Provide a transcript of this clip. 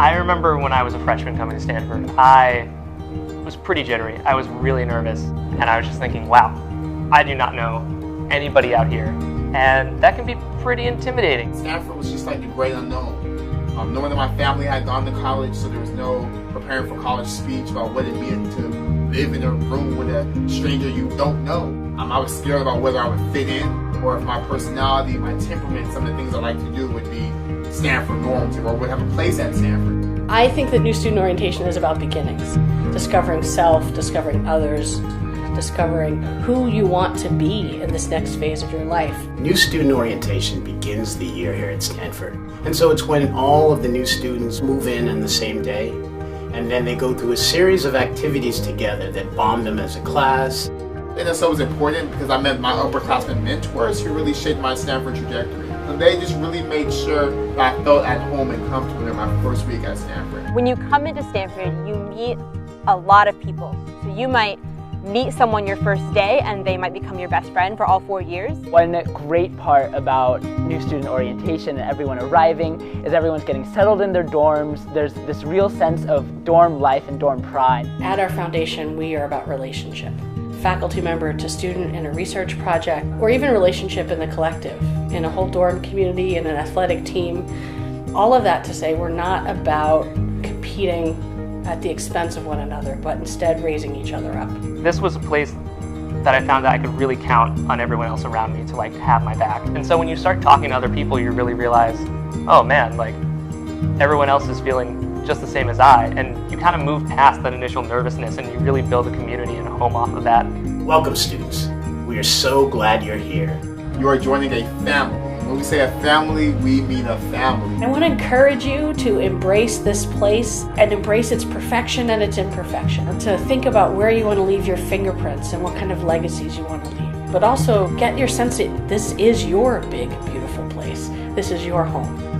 I remember when I was a freshman coming to Stanford, I was pretty jittery. I was really nervous, and I was just thinking, wow, I do not know anybody out here, and that can be pretty intimidating. Stanford was just like the great unknown. Knowing that my family had gone to college, so there was no preparing for college speech about what it meant to live in a room with a stranger you don't know. I was scared about whether I would fit in, or if my personality, my temperament, some of the things I like to do would be Stanford normative, or would have a place at Stanford. I think that new student orientation is about beginnings. Discovering self, discovering others, discovering who you want to be in this next phase of your life. New student orientation begins the year here at Stanford. And so it's when all of the new students move in on the same day, and then they go through a series of activities together that bond them as a class. And so it was important because I met my upperclassmen mentors who really shaped my Stanford trajectory. And they just really made sure that I felt at home and comfortable in my first week at Stanford. When you come into Stanford, you meet a lot of people. So you might meet someone your first day and they might become your best friend for all 4 years. One great part about new student orientation and everyone arriving is everyone's getting settled in their dorms. There's this real sense of dorm life and dorm pride. At our foundation, we are about relationship. Faculty member to student in a research project, or even relationship in the collective, in a whole dorm community, in an athletic team. All of that to say we're not about competing at the expense of one another, but instead raising each other up. This was a place that I found that I could really count on everyone else around me to like have my back. And so when you start talking to other people, you really realize, oh man, like everyone else is feeling just the same as I, and you kind of move past that initial nervousness and you really build a community and a home off of that. Welcome, students. We are so glad you're here. You are joining a family. When we say a family, we mean a family. I want to encourage you to embrace this place and embrace its perfection and its imperfection. To think about where you want to leave your fingerprints and what kind of legacies you want to leave. But also get your sense that this is your big, beautiful place. This is your home.